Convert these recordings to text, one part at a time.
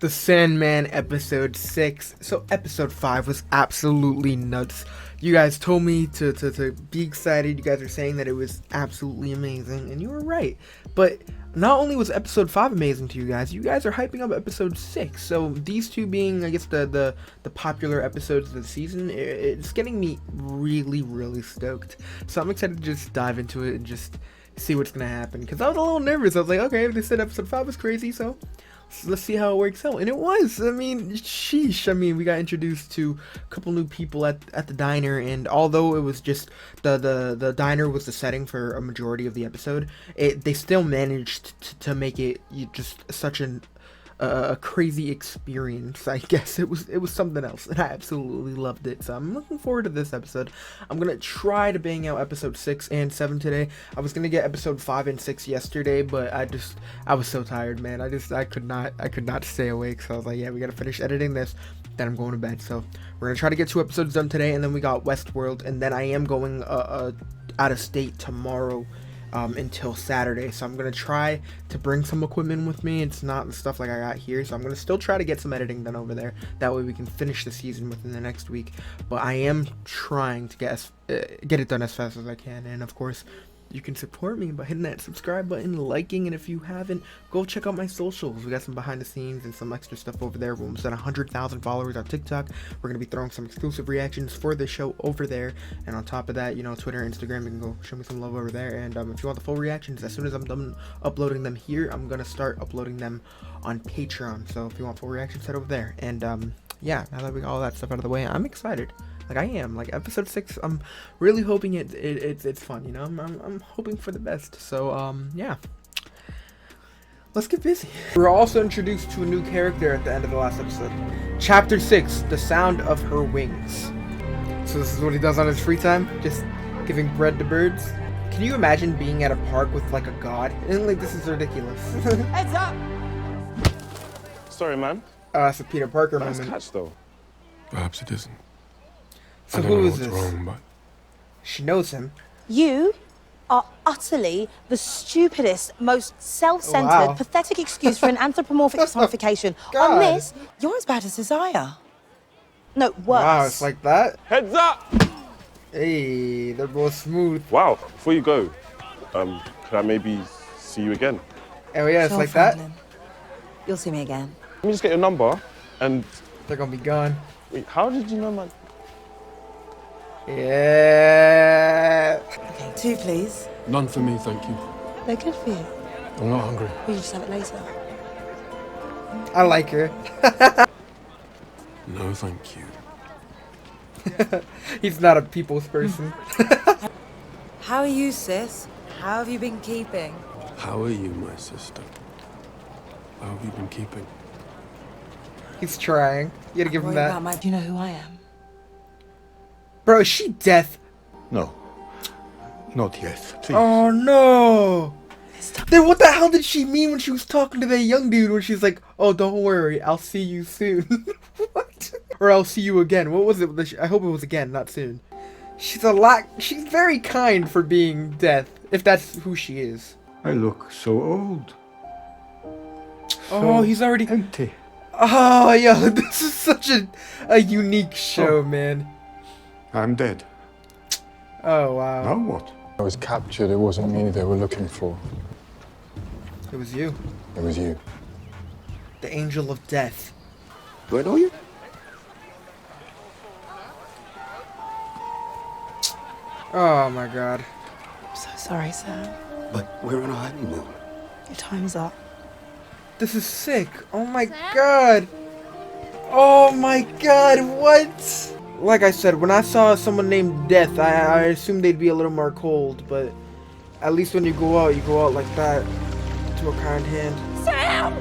The Sandman episode 6. So episode 5 was absolutely nuts. You guys told me to be excited. You guys are saying that it was absolutely amazing, and you were right. But not only was episode 5 amazing to you guys are hyping up episode 6. So these two being, I guess, the popular episodes of the season, it's getting me really stoked. So I'm excited to just dive into it and just see what's gonna happen. Because I was a little nervous. I was like, okay, they said episode 5 was crazy, so let's see how it works out. And it was. I mean, sheesh. I mean, we got introduced to a couple new people at the diner, and although it was just the diner was the setting for a majority of the episode, they still managed to make it just such a crazy experience. I guess it was something else, and I absolutely loved it. So I'm looking forward to this episode. I'm gonna try to bang out episode 6 and 7 today. I was gonna get episode 5 and 6 yesterday, but I was so tired, man. I could not stay awake. So I was like, yeah, we gotta finish editing this, then I'm going to bed. So we're gonna try to get 2 episodes done today, and then we got Westworld, and then I am going out of state tomorrow until Saturday. So I'm gonna try to bring some equipment with me. It's not the stuff like I got here, so I'm gonna still try to get some editing done over there. That way we can finish the season within the next week. But I am trying to get it done as fast as I can, and of course you can support me by hitting that subscribe button, liking, and if you haven't, go check out my socials. We got some behind the scenes and some extra stuff over there. We're almost at 100,000 followers on TikTok. We're going to be throwing some exclusive reactions for the show over there. And on top of that, you know, Twitter, Instagram, you can go show me some love over there. And if you want the full reactions, as soon as I'm done uploading them here, I'm going to start uploading them on Patreon. So if you want full reactions, head over there. And yeah, now that we got all that stuff out of the way, I'm excited. Like, I am. Like, episode 6, I'm really hoping it's fun, you know? I'm hoping for the best. So, yeah. Let's get busy. We're also introduced to a new character at the end of the last episode. Chapter 6, The Sound of Her Wings. So this is what he does on his free time? Just giving bread to birds? Can you imagine being at a park with, like, a god? And, like, this is ridiculous. Heads up! Sorry, man. Oh, that's a Peter Parker Nice moment. catch, though. Perhaps it isn't. So I don't who know is what's this? wrong, but She knows him. You are utterly the stupidest, most self-centered, Wow. pathetic excuse for an anthropomorphic personification. God. On this, you're as bad as Desire. No, worse. Wow, it's like that? Heads up! Hey, they're both smooth. Wow, before you go, could I maybe see you again? Oh yeah, it's Sure, like that? Franklin. You'll see me again. Let me just get your number, and They're gonna be gone. wait, how did you know my... Yeah. Okay, 2, please. none for me, thank you. They're good for you. I'm not hungry. We just have it later. I like her. No, thank you. He's not a people's person. How are you, sis? How have you been keeping? How are you, my sister? How have you been keeping? He's trying. You gotta give him Worry that. about my... Do you know who I am? Bro, is she deaf? No. Not yet. Please. Oh no. Then what the hell did she mean when she was talking to that young dude when she's like, oh, don't worry, I'll see you soon? What? Or I'll see you again. What was it? I hope it was again, not soon. She's very kind for being deaf, if that's who she is. I look so old. Oh, he's already... Empty. Oh, yo, this is such a unique show, man. I'm dead. Oh, wow. Now what? I was captured. It wasn't me they were looking for. It was you. It was you. The angel of death. Do I know you? Oh, my God. I'm so sorry, Sam. But we're on a honeymoon. Your time is up. This is sick. Oh, my God. Oh, my God. What? Like I said, when I saw someone named Death, I assumed they'd be a little more cold, but at least when you go out like that, to a kind hand. Sam!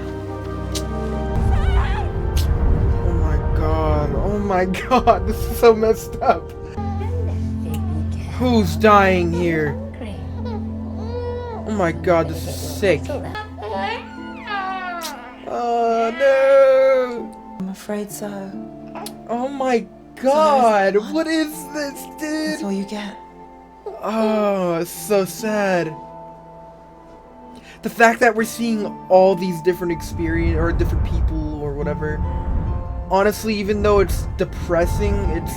Oh my God. Oh my God. This is so messed up. Who's dying here? Oh my God, this is sick. Oh no. I'm afraid so. Oh my God. What is this, That's dude? all you get. Oh, it's so sad. The fact that we're seeing all these different experience or different people or whatever. Honestly, even though it's depressing, it's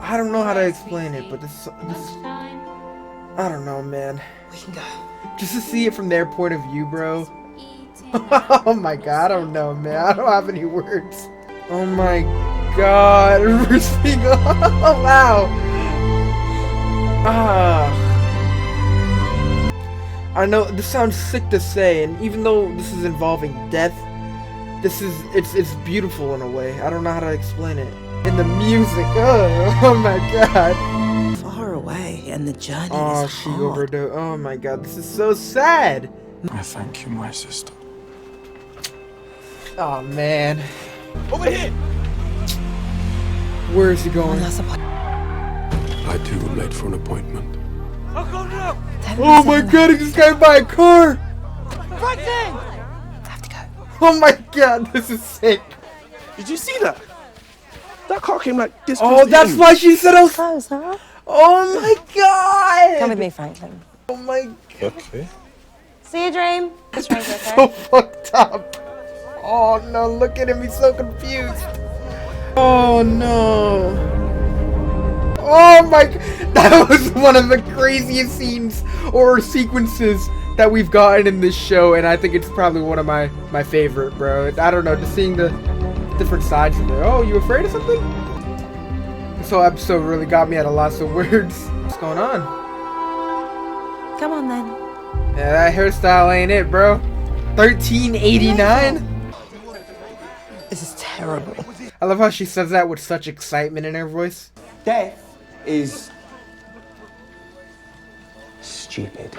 I don't know how to explain it, but this I don't know, man. We can go. Just to see it from their point of view, bro. Oh my god, I don't know, man. I don't have any words. Oh my god, we're speaking. Oh wow. I know this sounds sick to say, and even though this is involving death, it's beautiful in a way. I don't know how to explain it. And the music, oh my god. Far away, and the journey Oh, is she hard. overdosed. Oh my god, this is so sad. I thank you, my sister. Oh man. Over here! Where is he going? Unless a I too am late for an appointment. Oh my god, he just got by a car! have to go. Oh my god, this is sick. Did you see that? That car came like this. Oh, close to that's him. why she said I was. Close, huh? Oh my god! Come with me, Franklin. Oh my god. Okay. See you, dream. So fucked up. Oh no, look at him, he's so confused. Oh no. Oh my, that was one of the craziest scenes or sequences that we've gotten in this show, and I think it's probably one of my favorite, bro. I don't know, just seeing the different sides of it. Oh, you afraid of something? This whole episode really got me at a loss of words. What's going on? Come on, then. Yeah, that hairstyle ain't it, bro. 1389? This is terrible. I love how she says that with such excitement in her voice. Death is stupid.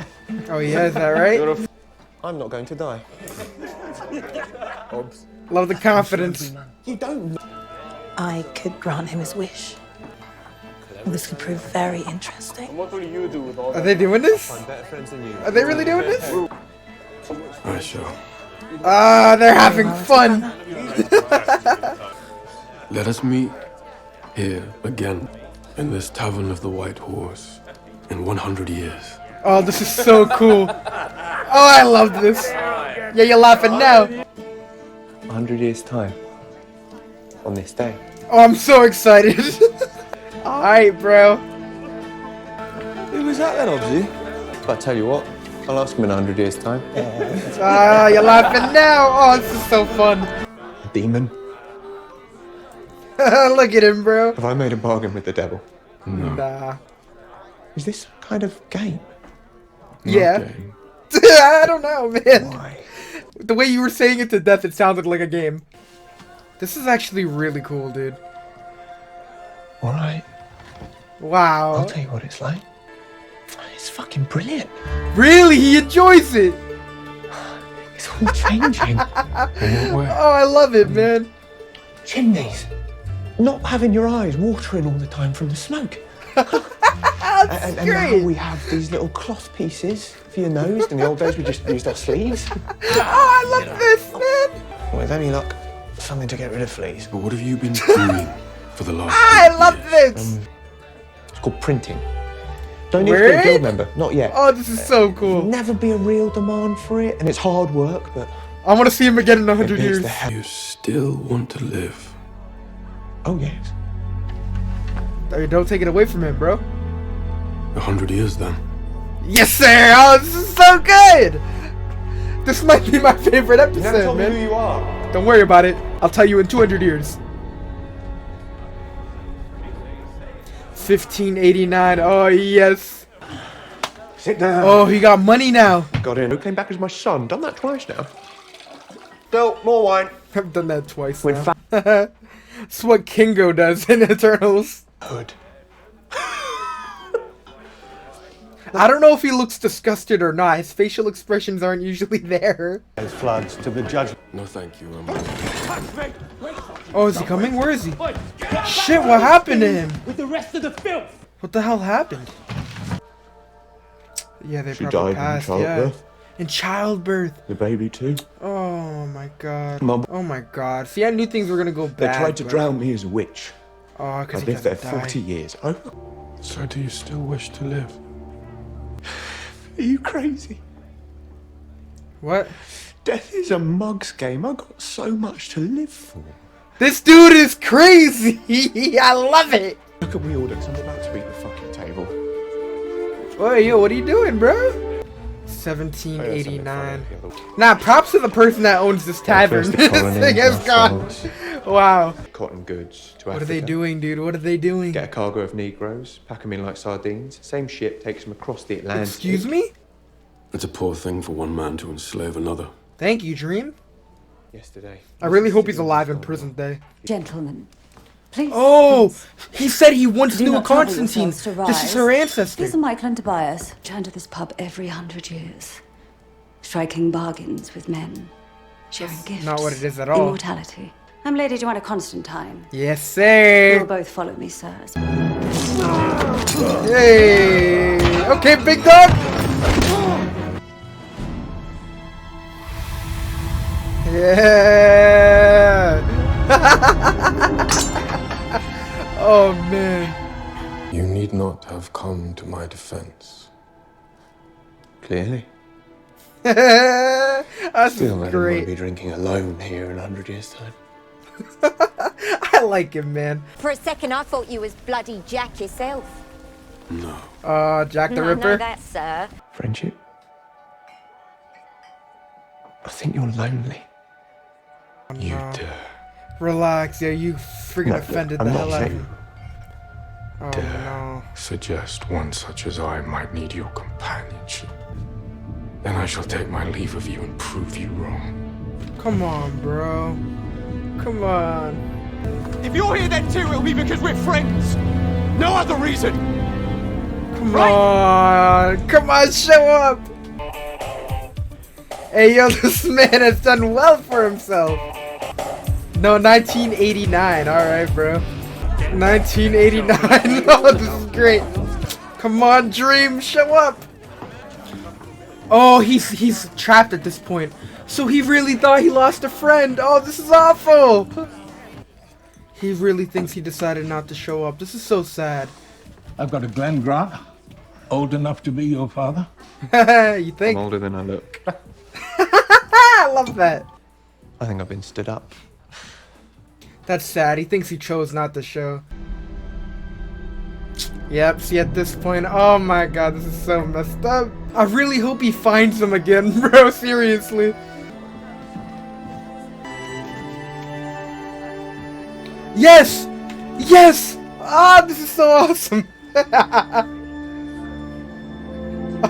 Oh yeah, is that right? I'm not going to die. Love the confidence. You don't. I could grant him his wish. This could prove very interesting. What will you do with all Are they doing this? Better friends than you. Are they really doing this? I shall. Ah, they're having fun. Let us meet here again in this tavern of the White Horse in 100 years. Oh, this is so cool. Oh, I love this. Yeah, you're laughing now. 100 years' time. On this day. Oh, I'm so excited. Alright, bro. Who was that then, Obsy? I tell you what, I'll ask him in 100 years' time. Ah, you're laughing now. Oh, this is so fun. A demon? Look at him, bro. Have I made a bargain with the devil? Nah. Is this kind of game? Yeah. game. I don't know, man. Why? The way you were saying it to death, it sounded like a game. This is actually really cool, dude. Alright, Wow. I'll tell you what it's like. It's fucking brilliant. Really? He enjoys it. It's all changing. In what way? Oh, I love it, man. Chimneys. Not having your eyes watering all the time from the smoke. That's And now great. we have these little cloth pieces for your nose. In the old days, we just used our sleeves. Oh, I love this, man. With any luck, something to get rid of fleas. But what have you been doing for the last I 8 love years? this. It's called printing. Don't need to be a Word? guild member, not yet. Oh, this is so cool. Never be a real demand for it, and it's hard work, but I want to see him again in 100 it beats years. the hell. You still want to live? Oh yes. Hey, don't take it away from him, bro. 100 years then? Yes, sir. Oh, this is so good. This might be my favorite You never episode, told me who man. you are. Don't worry about it. I'll tell you in 200 years. 1589. Oh, yes. Sit down. Oh, he got money now. Got in. Who came back as my son? Done that twice now. Bill, more wine. I've done that twice With now. That's what Kingo does in Eternals. Hood. I don't know if he looks disgusted or not. His facial expressions aren't usually there. As floods to the judgment. No, thank you. Oh, is he coming? Where is he? Shit, what happened to him? With the rest of the filth. What the hell happened? Yeah, they She probably died in passed. childbirth. Yeah, in childbirth. The baby too. Oh my god. Mum. Oh my god. See, I knew things were gonna go They bad. tried to but- drown me as a witch. Oh, I because he lived there doesn't die. 40 years. Oh, So do you still wish to live? are you crazy? What? Death is a mug's game. I've got so much to live for. This dude is crazy. I love it. Look at me order, 'cause I'm about to eat the fucking table. Oh, yo, what are you doing, bro? 1789. Nah, props to the person that owns this tavern. This thing has gone. Wow. Cotton goods to Africa. What are they doing, dude? What are they doing? Get a cargo of Negroes, pack them in like sardines. Same ship takes them across the Atlantic. Excuse me? It's a poor thing for one man to enslave another. Thank you, Dream. Yesterday. I really hope he's alive in present day. Gentlemen, please. Oh, please. he said he wants Do to do a not trouble Constantine. yourselves to This is rise. her ancestor. These are Michael and Tobias. Return to this pub every 100 years. Striking bargains with men. Sharing gifts. Not what it is at all. Immortality. I'm Lady Joanna Constantine. Yes, You'll sir. both follow me, sirs. Hey. Okay, big dog. Yeah. Oh, man. You need not have come to my defense. Clearly. That's Still, I don't want to great. be drinking alone here in 100 years' time. I like him, man. For a second, I thought you was bloody Jack yourself. No. Jack the No, Ripper. no, that, sir. Friendship? I think you're lonely. You dare. Relax, yeah, you freaking No, offended I'm the not hell out of saying- me. Oh, no. Suggest one such as I might need your companionship. Then I shall take my leave of you and prove you wrong. Come on, bro. Come on. If you're here then too, it'll be because we're friends. No other reason. Come on. Come on, show up. Hey, yo, this man has done well for himself. No, 1989. All right, bro. 1989. Oh, this is great. Come on, Dream, show up. Oh, he's trapped at this point. So he really thought he lost a friend. Oh, this is awful. He really thinks he decided not to show up. This is so sad. I've got a Glen Grant, old enough to be your father. You think? I'm older than I look. I love that. I think I've been stood up. That's sad. He thinks he chose not to show. Yep, see at this point, oh my god, this is so messed up. I really hope he finds them again, bro, seriously. Yes! Yes! Ah, this is so awesome.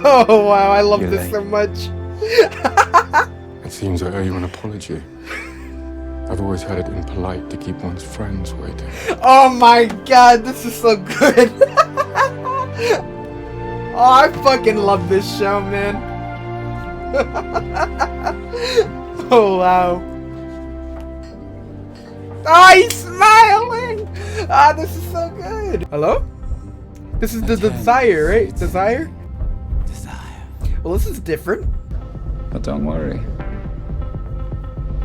Oh wow, I love this so much. It seems I owe you an apology. I've always had it impolite to keep one's friends waiting. Oh my god, this is so good. Oh, I fucking love this show, man. Oh wow. Oh, he's smiling. Ah, this is so good. Hello? This is the Desire, right? Desire? Desire. Well, this is different. But don't worry.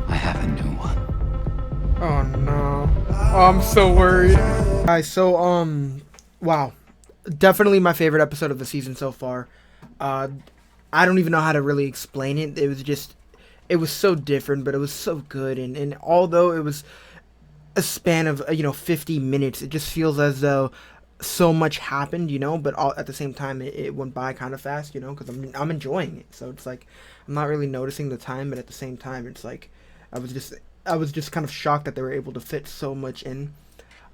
I have a new one. Oh no. Oh, I'm so worried. Guys, so wow. Definitely my favorite episode of the season so far. I don't even know how to really explain it. It was so different, but it was so good, and although it was a span of 50 minutes, it just feels as though so much happened, but at the same time it went by kind of fast, because I'm enjoying it. So it's like I'm not really noticing the time, but at the same time it's like I was just kind of shocked that they were able to fit so much in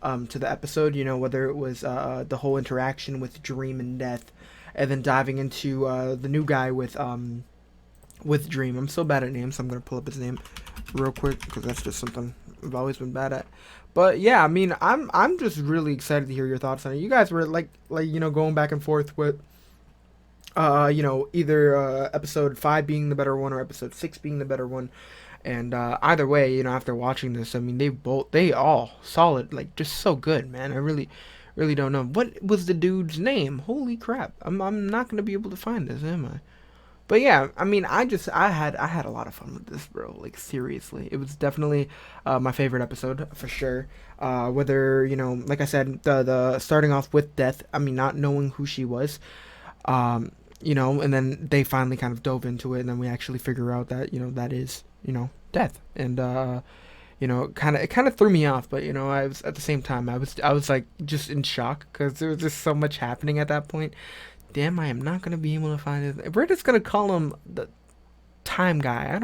to the episode, whether it was the whole interaction with Dream and Death, and then diving into the new guy with Dream. I'm so bad at names, so I'm gonna pull up his name real quick because that's just something I've always been bad at. But yeah, I mean, I'm just really excited to hear your thoughts on it. You guys were like going back and forth with either episode 5 being the better one or episode 6 being the better one. And either way, after watching this, I mean, they all solid, like just so good, man. I really don't know what was the dude's name. Holy crap! I'm not gonna be able to find this, am I? But yeah, I mean, I had a lot of fun with this, bro. Like seriously, it was definitely my favorite episode for sure. Whether like I said, the starting off with Death, I mean, not knowing who she was, you know, and then they finally kind of dove into it, and then we actually figure out that, you know, that is, you know, death. And you know, it kind of threw me off, but, you know, I was at the same time I was like just in shock because there was just so much happening at that point. Damn, I am not gonna be able to find it. We're just gonna call him the time guy.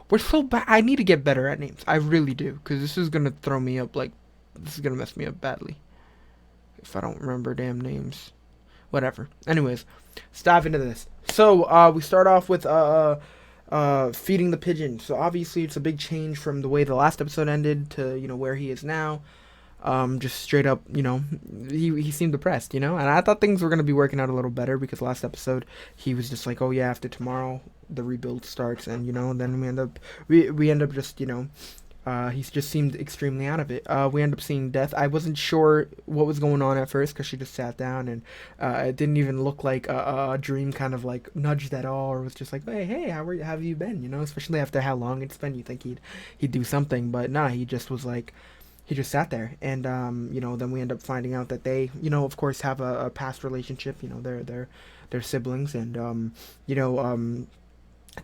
We're so bad. I need to get better at names. I really do, because this is gonna throw me up. Like, this is gonna mess me up badly if I don't remember damn names. Whatever. Anyways, let's dive into this. So we start off with feeding the pigeon. So obviously it's a big change from the way the last episode ended to, you know, where he is now. Just straight up, you know, he seemed depressed, you know, and I thought things were gonna be working out a little better, because last episode he was just like, oh yeah, after tomorrow the rebuild starts, and, you know, then we end up just, you know, he just seemed extremely out of it. We end up seeing Death. I wasn't sure what was going on at first, because she just sat down, and it didn't even look like a dream kind of like nudged at all, or was just like, hey, how have you been, you know, especially after how long it's been. You think he'd do something, but nah, he just was like, he just sat there. And you know, then we end up finding out that they, you know, of course have a past relationship, you know, they're siblings. And you know,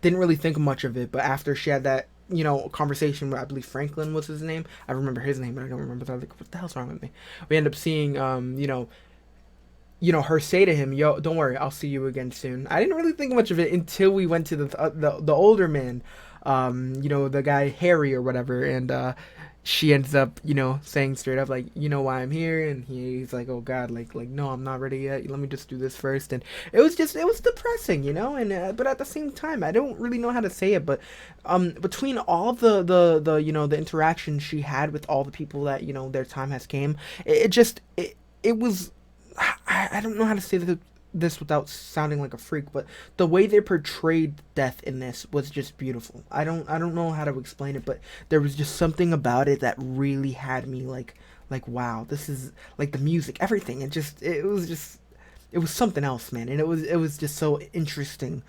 didn't really think much of it, but after she had that, you know, conversation with, I believe Franklin was his name. I remember his name, but I don't remember. So I was like, what the hell's wrong with me? We end up seeing you know, her say to him, yo, don't worry, I'll see you again soon. I didn't really think much of it until we went to the older man, you know, the guy Harry or whatever, and she ends up, you know, saying straight up, like, you know why I'm here? And he's like, oh god, like no, I'm not ready yet, let me just do this first. And it was depressing, you know. And but at the same time, I don't really know how to say it, but between all of the you know, the interactions she had with all the people that, you know, their time has came, it was, I don't know how to say this without sounding like a freak, but the way they portrayed death in this was just beautiful. I don't know how to explain it, but there was just something about it that really had me like wow, this is like the music, everything. It was something else, man. And it was just so interesting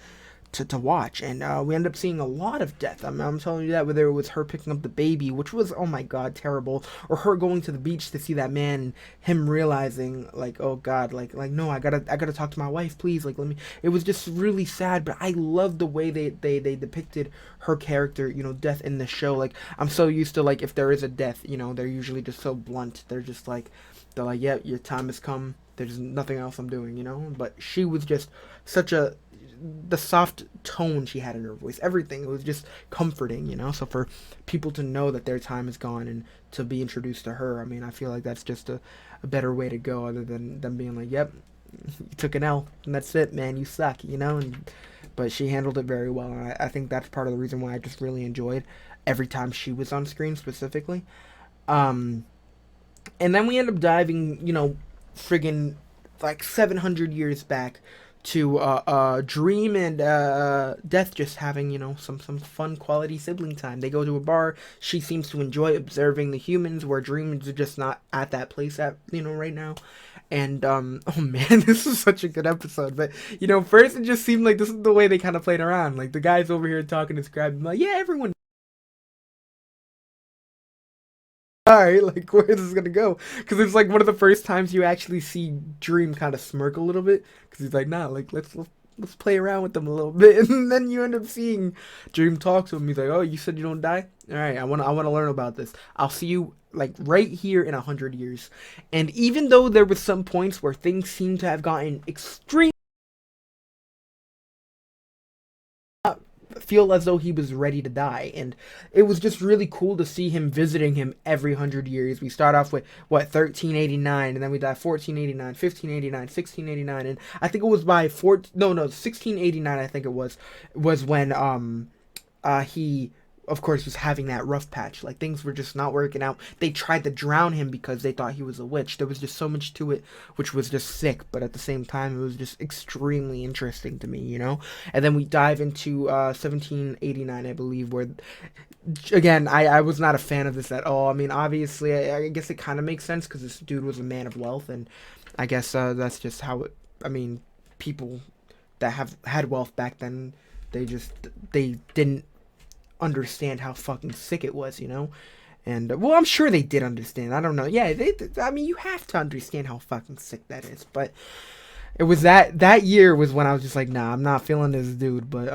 to watch. And we end up seeing a lot of death. I'm telling you that, whether it was her picking up the baby, which was, oh my god, terrible, or her going to the beach to see that man, and him realizing, like, oh god, like no, I gotta talk to my wife, please, like, let me. It was just really sad, but I love the way they depicted her character, you know, death in the show. Like, I'm so used to, like, if there is a death, you know, they're usually just so blunt. They're like, yeah, your time has come, there's nothing else I'm doing, you know. But she was just such the soft tone she had in her voice, everything, it was just comforting, you know. So for people to know that their time is gone and to be introduced to her, I mean, I feel like that's just a better way to go, other than them being like, yep, you took an L and that's it, man, you suck, you know. But she handled it very well, and I think that's part of the reason why I just really enjoyed every time she was on screen specifically. And then we end up diving, you know, friggin' like 700 years back to Dream and Death just having, you know, some fun quality sibling time. They go to a bar. She seems to enjoy observing the humans, where Dream is just not at that place at, you know, right now. And oh man, this is such a good episode. But, you know, first it just seemed like this is the way they kind of played around. Like, the guy's over here talking to Scrab, like, yeah, everyone. Alright, like, where is this gonna go? Because it's like one of the first times you actually see Dream kind of smirk a little bit, because he's like, nah, like, let's play around with them a little bit. And then you end up seeing Dream talk to him. He's like, oh, you said you don't die? Alright, I wanna learn about this. I'll see you, like, right here in 100 years. And even though there was some points where things seemed to have gotten extreme, feel as though he was ready to die, and it was just really cool to see him visiting him every 100 years. We start off with 1389, and then we die 1489, 1589, 1689, and I think it was by 1689, I think it was when he, of course, was having that rough patch. Like, things were just not working out. They tried to drown him because they thought he was a witch. There was just so much to it, which was just sick, but at the same time, it was just extremely interesting to me, you know? And then we dive into 1789, I believe, where, again, I was not a fan of this at all. I mean, obviously, I guess it kind of makes sense, because this dude was a man of wealth, and I guess that's just how it, I mean, people that had wealth back then, they didn't understand how fucking sick it was, you know. And well, I'm sure they did understand. I don't know. Yeah, I mean, you have to understand how fucking sick that is. But it was that year was when I was just like, nah, I'm not feeling this dude. But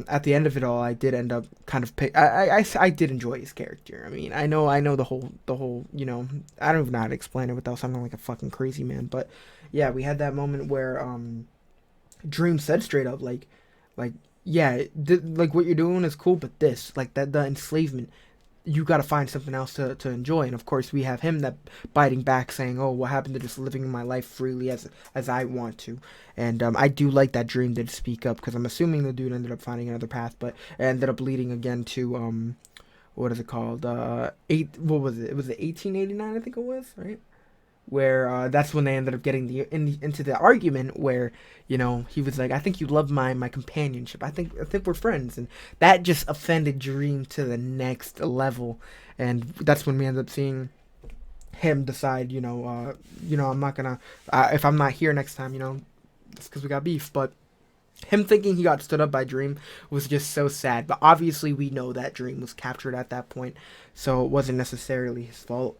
at the end of it all, I did end up kind of I did enjoy his character. I mean, I know the whole you know, I don't even know how to explain it without sounding like a fucking crazy man. But yeah, we had that moment where Dream said straight up like yeah, like what you're doing is cool, but this like that the enslavement, you got to find something else to enjoy. And of course we have him that biting back saying, oh, what happened to just living my life freely as I want to. And I do like that Dream did speak up, because I'm assuming the dude ended up finding another path, but it ended up leading again to what is it called, what was it, 1889, I think it was, right? Where that's when they ended up getting into the argument where, you know, he was like, I think you love my companionship. I think we're friends. And that just offended Dream to the next level. And that's when we ended up seeing him decide, you know, I'm not gonna, if I'm not here next time, you know, it's because we got beef. But him thinking he got stood up by Dream was just so sad. But obviously we know that Dream was captured at that point, so it wasn't necessarily his fault.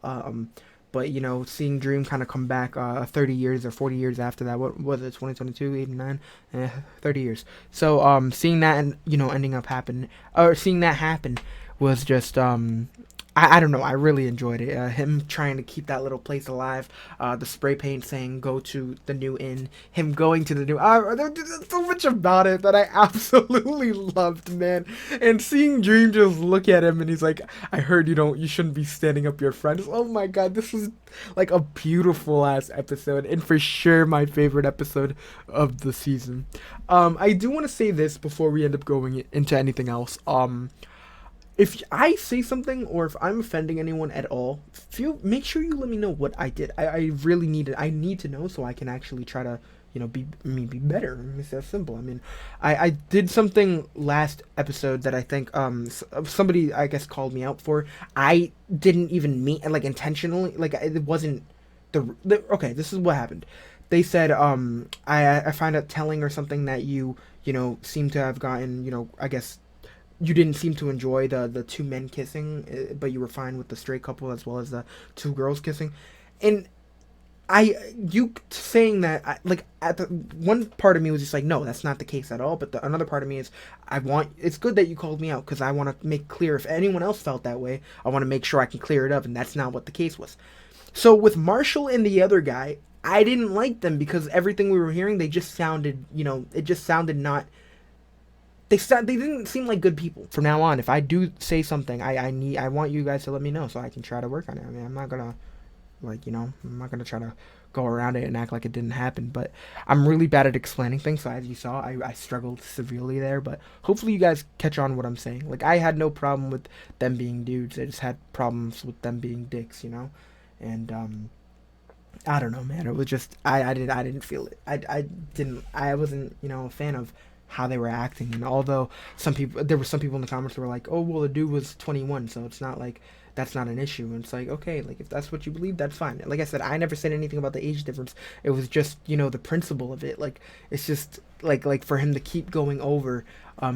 But, you know, seeing Dream kind of come back 30 years or 40 years after that, what was it, 2022, 89, 30 years. So, seeing that and, you know, seeing that happen was just, I don't know, I really enjoyed it. Him trying to keep that little place alive, the spray paint saying go to the new inn, him going to the new, there's so much about it that I absolutely loved, man. And seeing Dream just look at him and he's like, I heard you shouldn't be standing up your friends. Oh my god, this was like a beautiful ass episode, and for sure my favorite episode of the season. I do want to say this before we end up going into anything else. If I say something or if I'm offending anyone at all, make sure you let me know what I did. I really need it. I need to know so I can actually try to, you know, be better. It's that simple. I mean, I did something last episode that I think somebody, I guess, called me out for. I didn't even mean, like, intentionally. Like, it wasn't okay, this is what happened. They said I find out telling or something that you know, seem to have gotten, you know, I guess, you didn't seem to enjoy the two men kissing, but you were fine with the straight couple as well as the two girls kissing. And you saying that, like, at the one part of me was just like, no, that's not the case at all. But another part of me is, it's good that you called me out, because I want to make clear if anyone else felt that way, I want to make sure I can clear it up, and that's not what the case was. So with Marshall and the other guy, I didn't like them because everything we were hearing, they just sounded, you know, it just sounded not. They didn't seem like good people. From now on, if I do say something, I want you guys to let me know so I can try to work on it. I mean, I'm not gonna, like, you know, I'm not gonna try to go around it and act like it didn't happen. But I'm really bad at explaining things, so as you saw, I struggled severely there. But hopefully you guys catch on what I'm saying. Like, I had no problem with them being dudes. I just had problems with them being dicks, you know. And I don't know, man. It was just I didn't feel it. I wasn't, you know, a fan of how they were acting. And although there were some people in the comments that were like, oh, well, the dude was 21, so it's not like that's not an issue. And it's like, okay, like, if that's what you believe, that's fine. Like I said, I never said anything about the age difference. It was just, you know, the principle of it. Like, it's just like for him to keep going over,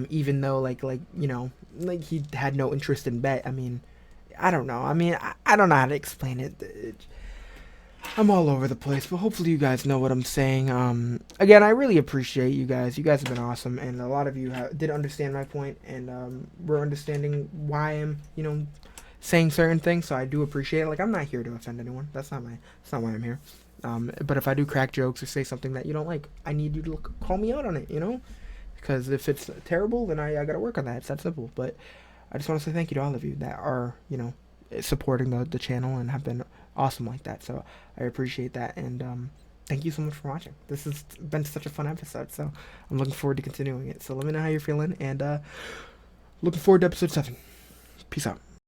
even though like you know, like, he had no interest in bet. I mean, I don't know. I mean, I don't know how to explain it. I'm all over the place, but hopefully you guys know what I'm saying. Again, I really appreciate you guys. You guys have been awesome, and a lot of you did understand my point, and we're understanding why I'm, you know, saying certain things. So I do appreciate it. Like, I'm not here to offend anyone. That's not why I'm here. But if I do crack jokes or say something that you don't like, I need you to call me out on it. You know, because if it's terrible, then I gotta work on that. It's that simple. But I just want to say thank you to all of you that are, you know, supporting the channel and have been awesome like that. So I appreciate that, and thank you so much for watching. This has been such a fun episode, so I'm looking forward to continuing it. So let me know how you're feeling, and looking forward to episode 7. Peace out.